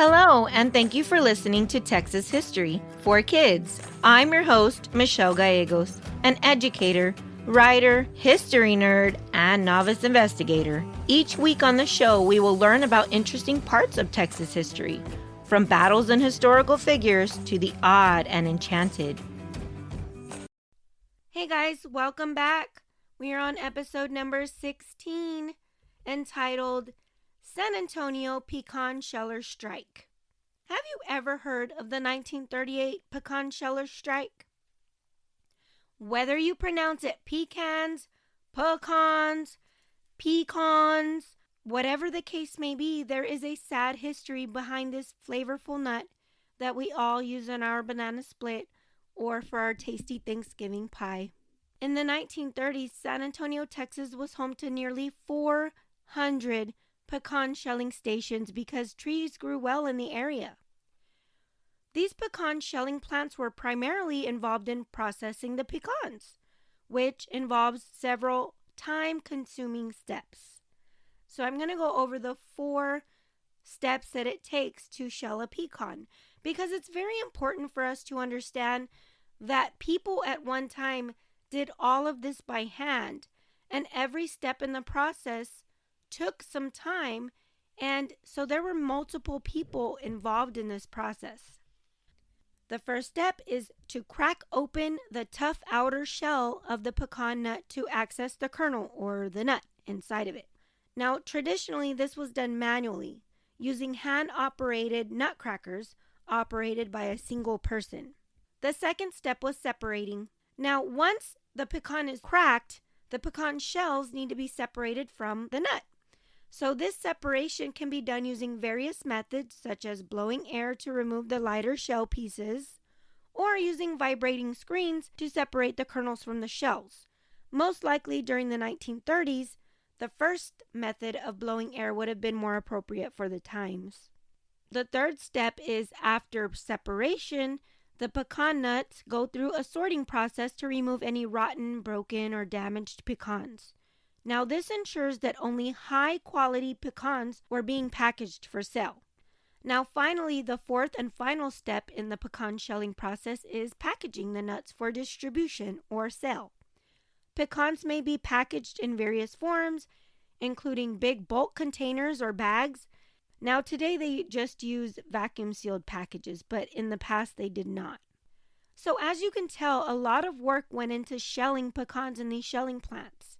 Hello, and thank you for listening to Texas History for Kids. I'm your host, Michelle Gallegos, an educator, writer, history nerd, and novice investigator. Each week on the show, we will learn about interesting parts of Texas history, from battles and historical figures to the odd and enchanted. Hey guys, welcome back. We are on episode number 16, entitled San Antonio Pecan-Sheller Strike. Have you ever heard of the 1938 pecan-sheller strike? Whether you pronounce it pecans, pecans, whatever the case may be, there is a sad history behind this flavorful nut that we all use in our banana split or for our tasty Thanksgiving pie. In the 1930s, San Antonio, Texas was home to nearly 400 pecan shelling stations because trees grew well in the area. These pecan shelling plants were primarily involved in processing the pecans, which involves several time-consuming steps. So I'm going to go over the 4 steps that it takes to shell a pecan, because it's very important for us to understand that people at one time did all of this by hand, and every step in the process took some time, and so there were multiple people involved in this process. The first step is to crack open the tough outer shell of the pecan nut to access the kernel or the nut inside of it. Now, traditionally, this was done manually using hand-operated nut crackers operated by a single person. The second step was separating. Now, once the pecan is cracked, the pecan shells need to be separated from the nut. So this separation can be done using various methods, such as blowing air to remove the lighter shell pieces, or using vibrating screens to separate the kernels from the shells. Most likely during the 1930s, the first method of blowing air would have been more appropriate for the times. The third step is, after separation, the pecan nuts go through a sorting process to remove any rotten, broken, or damaged pecans. Now, this ensures that only high-quality pecans were being packaged for sale. Now, finally, the fourth and final step in the pecan shelling process is packaging the nuts for distribution or sale. Pecans may be packaged in various forms, including big bulk containers or bags. Now, today they just use vacuum-sealed packages, but in the past they did not. So, as you can tell, a lot of work went into shelling pecans in these shelling plants.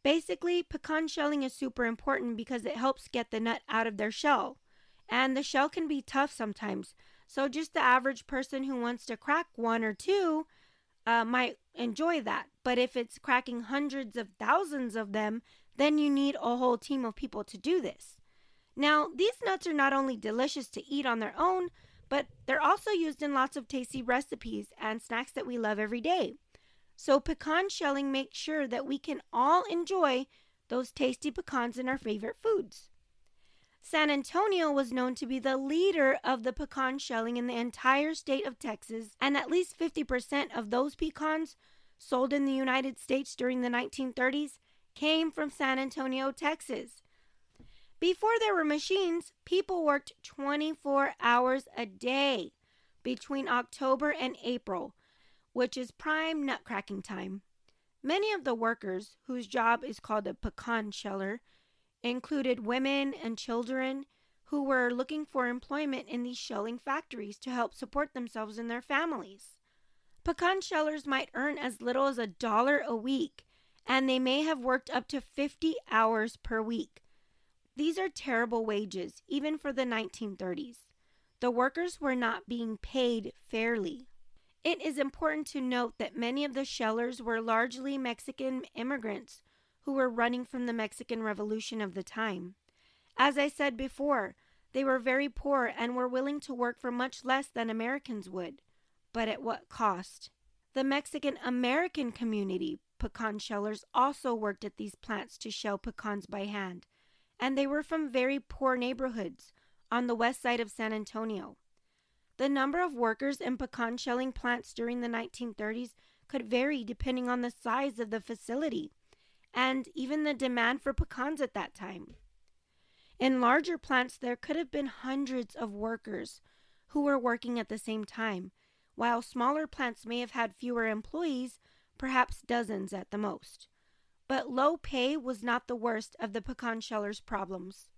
Basically, pecan shelling is super important because it helps get the nut out of their shell. And the shell can be tough sometimes. So just the average person who wants to crack 1 or 2 might enjoy that. But if it's cracking hundreds of thousands of them, then you need a whole team of people to do this. Now, these nuts are not only delicious to eat on their own, but they're also used in lots of tasty recipes and snacks that we love every day. So pecan shelling makes sure that we can all enjoy those tasty pecans in our favorite foods. San Antonio was known to be the leader of the pecan shelling in the entire state of Texas, and at least 50% of those pecans sold in the United States during the 1930s came from San Antonio, Texas. Before there were machines, people worked 24 hours a day between October and April, which is prime nut cracking time. Many of the workers, whose job is called a pecan sheller, included women and children who were looking for employment in these shelling factories to help support themselves and their families. Pecan shellers might earn as little as $1 a week, and they may have worked up to 50 hours per week. These are terrible wages, even for the 1930s. The workers were not being paid fairly. It is important to note that many of the shellers were largely Mexican immigrants who were running from the Mexican Revolution of the time. As I said before, they were very poor and were willing to work for much less than Americans would. But at what cost? The Mexican-American community pecan shellers also worked at these plants to shell pecans by hand, and they were from very poor neighborhoods on the west side of San Antonio. The number of workers in pecan shelling plants during the 1930s could vary depending on the size of the facility and even the demand for pecans at that time. In larger plants, there could have been hundreds of workers who were working at the same time, while smaller plants may have had fewer employees, perhaps dozens at the most. But low pay was not the worst of the pecan shellers' problems.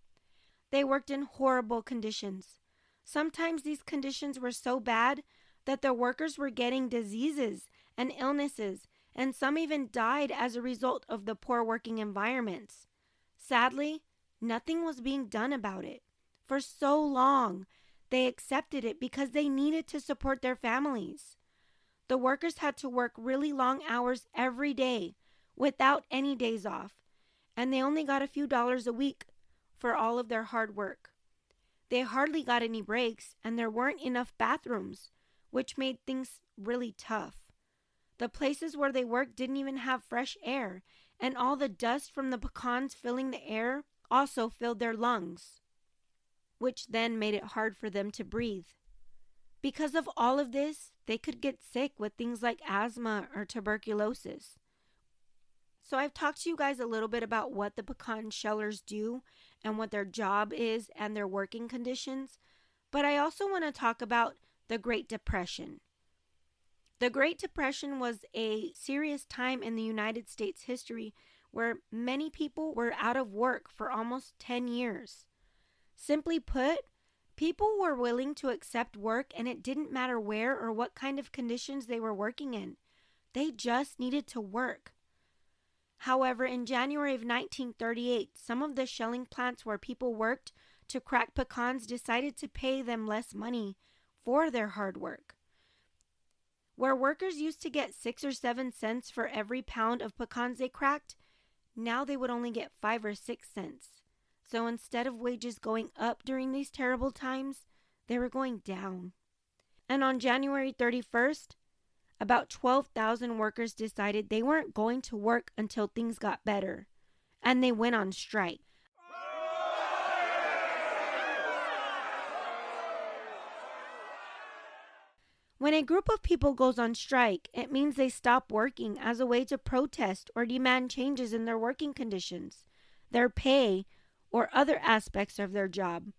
They worked in horrible conditions. Sometimes these conditions were so bad that the workers were getting diseases and illnesses, and some even died as a result of the poor working environments. Sadly, nothing was being done about it. For so long, they accepted it because they needed to support their families. The workers had to work really long hours every day without any days off, and they only got a few dollars a week for all of their hard work. They hardly got any breaks, and there weren't enough bathrooms, which made things really tough. The places where they worked didn't even have fresh air, and all the dust from the pecans filling the air also filled their lungs, which then made it hard for them to breathe. Because of all of this, they could get sick with things like asthma or tuberculosis. So I've talked to you guys a little bit about what the pecan shellers do and what their job is and their working conditions, but I also want to talk about the Great Depression. The Great Depression was a serious time in the United States history where many people were out of work for almost 10 years. Simply put, people were willing to accept work, and it didn't matter where or what kind of conditions they were working in. They just needed to work. However, in January of 1938, some of the shelling plants where people worked to crack pecans decided to pay them less money for their hard work. Where workers used to get 6 or 7 cents for every pound of pecans they cracked, now they would only get 5 or 6 cents. So instead of wages going up during these terrible times, they were going down. And on January 31st, about 12,000 workers decided they weren't going to work until things got better, and they went on strike. When a group of people goes on strike, it means they stop working as a way to protest or demand changes in their working conditions, their pay, or other aspects of their job.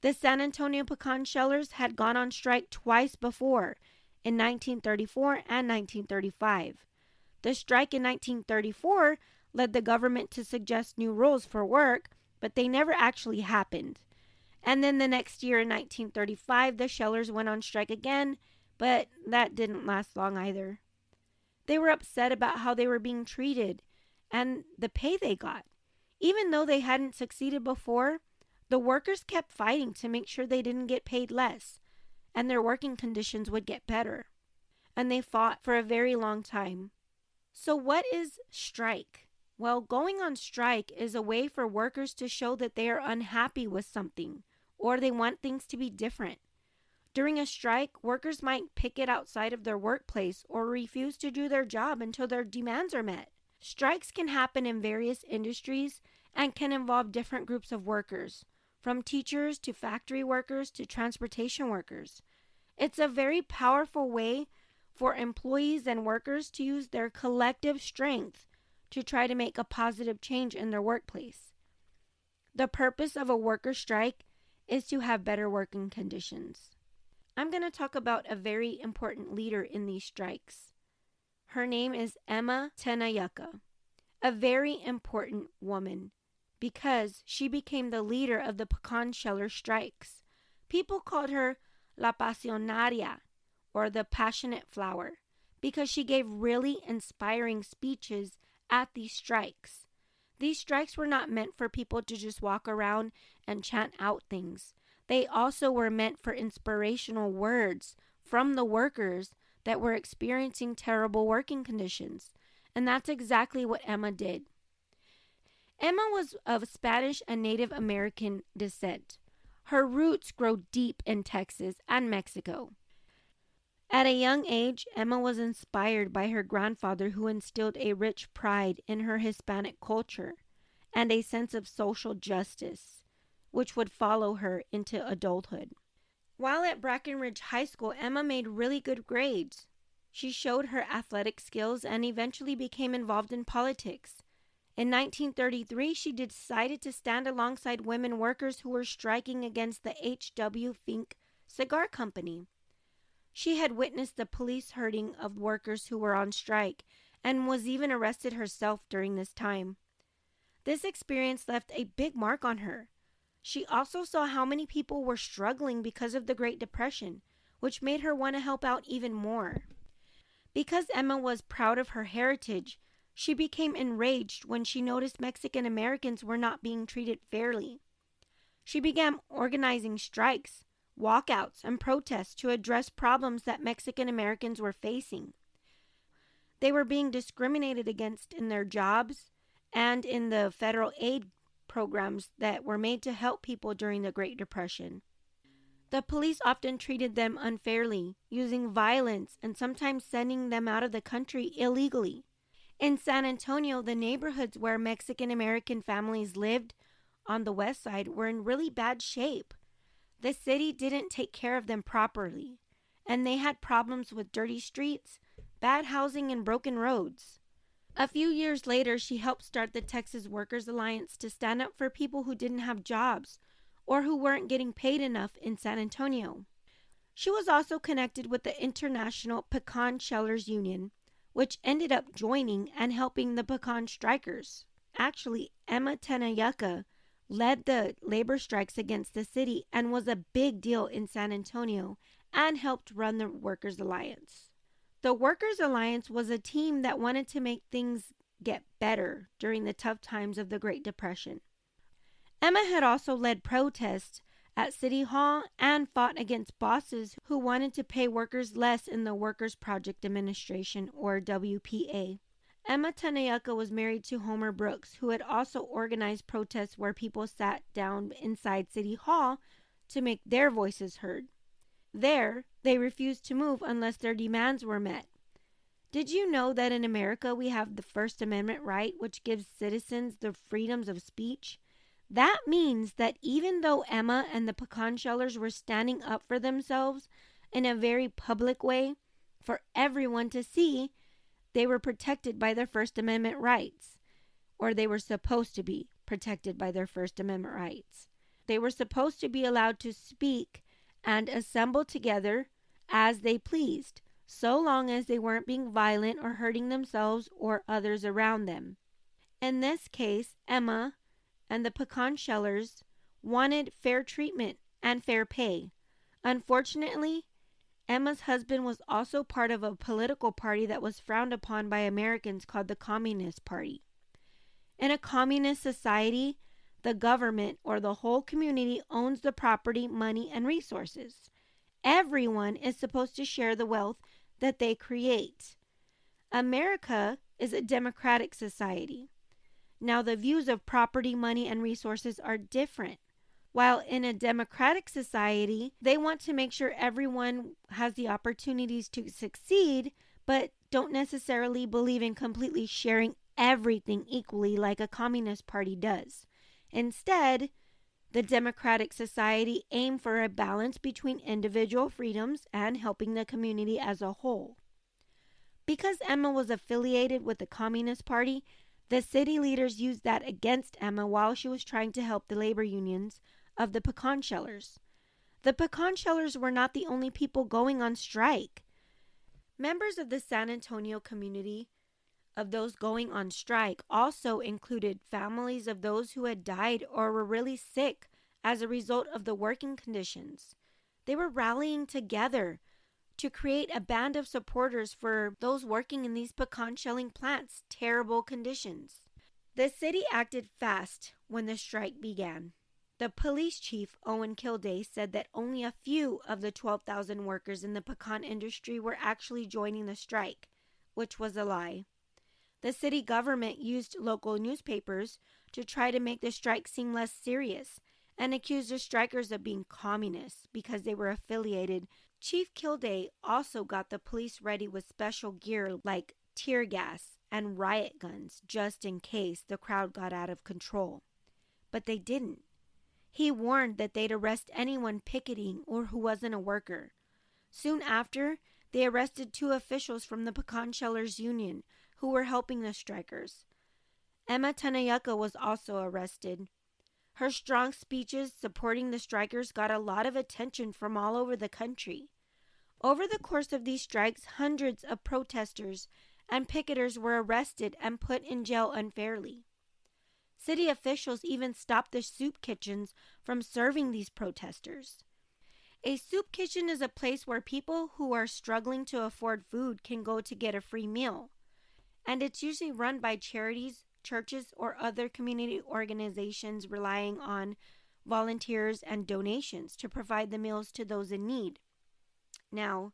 The San Antonio pecan shellers had gone on strike twice before, in 1934 and 1935. The strike in 1934 led the government to suggest new rules for work, but they never actually happened. And then the next year in 1935, the shellers went on strike again, but that didn't last long either. They were upset about how they were being treated and the pay they got. Even though they hadn't succeeded before, the workers kept fighting to make sure they didn't get paid less and their working conditions would get better. And they fought for a very long time. So what is strike? Well, going on strike is a way for workers to show that they are unhappy with something or they want things to be different. During a strike, workers might picket outside of their workplace or refuse to do their job until their demands are met. Strikes can happen in various industries and can involve different groups of workers, from teachers to factory workers to transportation workers. It's a very powerful way for employees and workers to use their collective strength to try to make a positive change in their workplace. The purpose of a worker strike is to have better working conditions. I'm going to talk about a very important leader in these strikes. Her name is Emma Tenayuca, a very important woman because she became the leader of the pecan sheller strikes. People called her La Pasionaria, or the passionate flower, because she gave really inspiring speeches at these strikes. These strikes were not meant for people to just walk around and chant out things. They also were meant for inspirational words from the workers that were experiencing terrible working conditions. And that's exactly what Emma did. Emma was of Spanish and Native American descent. Her roots grow deep in Texas and Mexico. At a young age, Emma was inspired by her grandfather, who instilled a rich pride in her Hispanic culture and a sense of social justice, which would follow her into adulthood. While at Brackenridge High School, Emma made really good grades. She showed her athletic skills and eventually became involved in politics. In 1933, she decided to stand alongside women workers who were striking against the H.W. Fink Cigar Company. She had witnessed the police herding of workers who were on strike and was even arrested herself during this time. This experience left a big mark on her. She also saw how many people were struggling because of the Great Depression, which made her want to help out even more. Because Emma was proud of her heritage, she became enraged when she noticed Mexican Americans were not being treated fairly. She began organizing strikes, walkouts, and protests to address problems that Mexican Americans were facing. They were being discriminated against in their jobs and in the federal aid programs that were made to help people during the Great Depression. The police often treated them unfairly, using violence and sometimes sending them out of the country illegally. In San Antonio, the neighborhoods where Mexican American families lived on the west side were in really bad shape. The city didn't take care of them properly, and they had problems with dirty streets, bad housing, and broken roads. A few years later, she helped start the Texas Workers Alliance to stand up for people who didn't have jobs or who weren't getting paid enough in San Antonio. She was also connected with the International Pecan-Shellers Union, which ended up joining and helping the pecan strikers. Actually, Emma Tenayuca led the labor strikes against the city and was a big deal in San Antonio and helped run the Workers Alliance. The Workers Alliance was a team that wanted to make things get better during the tough times of the Great Depression. Emma had also led protests at City Hall and fought against bosses who wanted to pay workers less in the Workers' Project Administration, or WPA. Emma Tenayuca was married to Homer Brooks, who had also organized protests where people sat down inside City Hall to make their voices heard. There, they refused to move unless their demands were met. Did you know that in America we have the First Amendment right, which gives citizens the freedoms of speech? That means that even though Emma and the pecan shellers were standing up for themselves in a very public way for everyone to see, they were protected by their First Amendment rights, or they were supposed to be protected by their First Amendment rights. They were supposed to be allowed to speak and assemble together as they pleased, so long as they weren't being violent or hurting themselves or others around them. In this case, Emma and the pecan shellers wanted fair treatment and fair pay. Unfortunately, Emma's husband was also part of a political party that was frowned upon by Americans called the Communist Party. In a communist society, the government or the whole community owns the property, money, and resources. Everyone is supposed to share the wealth that they create. America is a democratic society. Now, the views of property, money, and resources are different. While in a democratic society, they want to make sure everyone has the opportunities to succeed, but don't necessarily believe in completely sharing everything equally like a communist party does. Instead, the democratic society aim for a balance between individual freedoms and helping the community as a whole. Because Emma was affiliated with the Communist Party, the city leaders used that against Emma while she was trying to help the labor unions of the pecan shellers. The pecan shellers were not the only people going on strike. Members of the San Antonio community of those going on strike also included families of those who had died or were really sick as a result of the working conditions. They were rallying together to create a band of supporters for those working in these pecan shelling plants' terrible conditions. The city acted fast when the strike began. The police chief, Owen Kilday, said that only a few of the 12,000 workers in the pecan industry were actually joining the strike, which was a lie. The city government used local newspapers to try to make the strike seem less serious and accused the strikers of being communists because they were affiliated. Chief Kilday also got the police ready with special gear like tear gas and riot guns just in case the crowd got out of control. But they didn't. He warned that they'd arrest anyone picketing or who wasn't a worker. Soon after, they arrested 2 officials from the pecan shellers union who were helping the strikers. Emma Tenayuca was also arrested. Her strong speeches supporting the strikers got a lot of attention from all over the country. Over the course of these strikes, hundreds of protesters and picketers were arrested and put in jail unfairly. City officials even stopped the soup kitchens from serving these protesters. A soup kitchen is a place where people who are struggling to afford food can go to get a free meal, and it's usually run by charities, churches, or other community organizations relying on volunteers and donations to provide the meals to those in need. Now,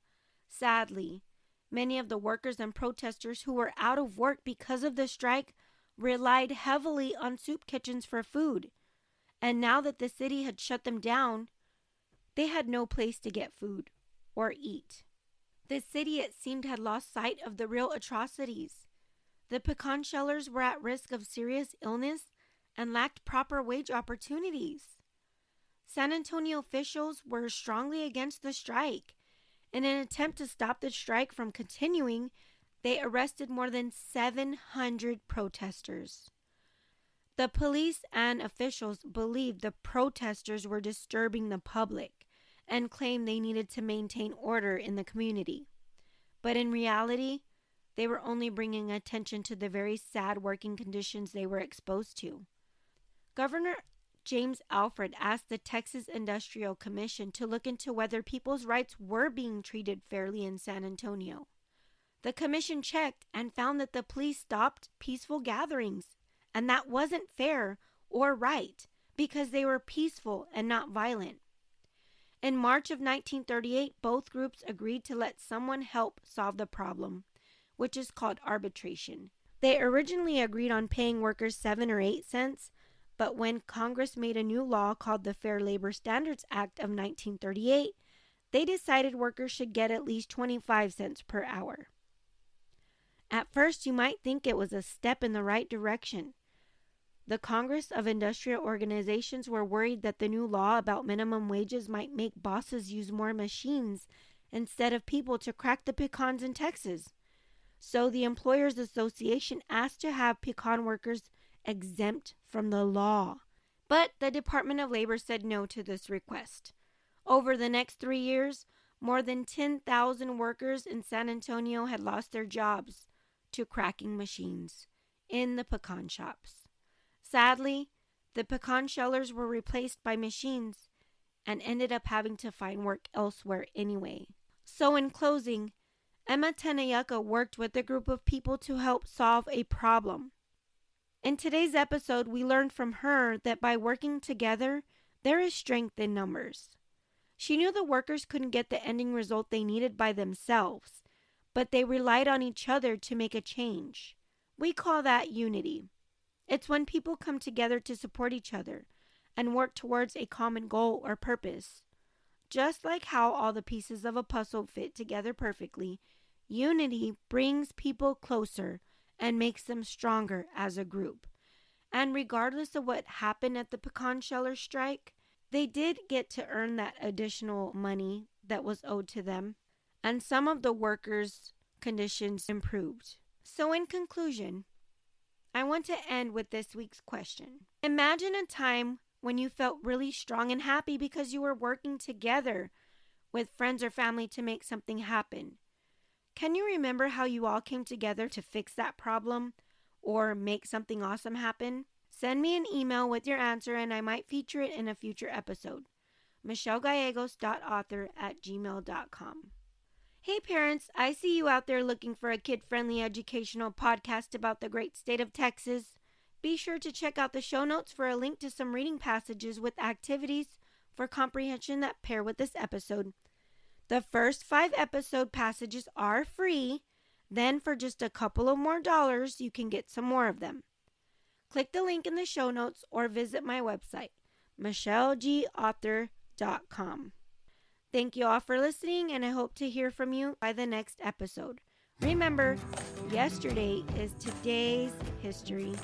sadly, many of the workers and protesters who were out of work because of the strike relied heavily on soup kitchens for food. And now that the city had shut them down, they had no place to get food or eat. The city, it seemed, had lost sight of the real atrocities. The pecan-shellers were at risk of serious illness and lacked proper wage opportunities. San Antonio officials were strongly against the strike. In an attempt to stop the strike from continuing, they arrested more than 700 protesters. The police and officials believed the protesters were disturbing the public and claimed they needed to maintain order in the community. But in reality, they were only bringing attention to the very sad working conditions they were exposed to. Governor James Alfred asked the Texas Industrial Commission to look into whether people's rights were being treated fairly in San Antonio. The commission checked and found that the police stopped peaceful gatherings, and that wasn't fair or right because they were peaceful and not violent. In March of 1938, both groups agreed to let someone help solve the problem, which is called arbitration. They originally agreed on paying workers 7 or 8 cents, but when Congress made a new law called the Fair Labor Standards Act of 1938, they decided workers should get at least 25 cents per hour. At first, you might think it was a step in the right direction. The Congress of Industrial Organizations were worried that the new law about minimum wages might make bosses use more machines instead of people to crack the pecans in Texas. So the Employers Association asked to have pecan workers exempt from the law. But the Department of Labor said no to this request. Over the next 3 years, more than 10,000 workers in San Antonio had lost their jobs to cracking machines in the pecan shops. Sadly, the pecan shellers were replaced by machines and ended up having to find work elsewhere anyway. So in closing, Emma Tenayuca worked with a group of people to help solve a problem. In today's episode, we learned from her that by working together, there is strength in numbers. She knew the workers couldn't get the ending result they needed by themselves, but they relied on each other to make a change. We call that unity. It's when people come together to support each other and work towards a common goal or purpose. Just like how all the pieces of a puzzle fit together perfectly, unity brings people closer and makes them stronger as a group. And regardless of what happened at the pecan sheller strike, they did get to earn that additional money that was owed to them, and some of the workers' conditions improved. So in conclusion, I want to end with this week's question. Imagine a time when you felt really strong and happy because you were working together with friends or family to make something happen. Can you remember how you all came together to fix that problem or make something awesome happen? Send me an email with your answer and I might feature it in a future episode. michellegallegos.author@gmail.com. Hey parents, I see you out there looking for a kid-friendly educational podcast about the great state of Texas. Be sure to check out the show notes for a link to some reading passages with activities for comprehension that pair with this episode. The first 5 episode passages are free. Then for just a couple of more dollars, you can get some more of them. Click the link in the show notes or visit my website, michellegallegos.com. Thank you all for listening, and I hope to hear from you by the next episode. Remember, yesterday is today's history.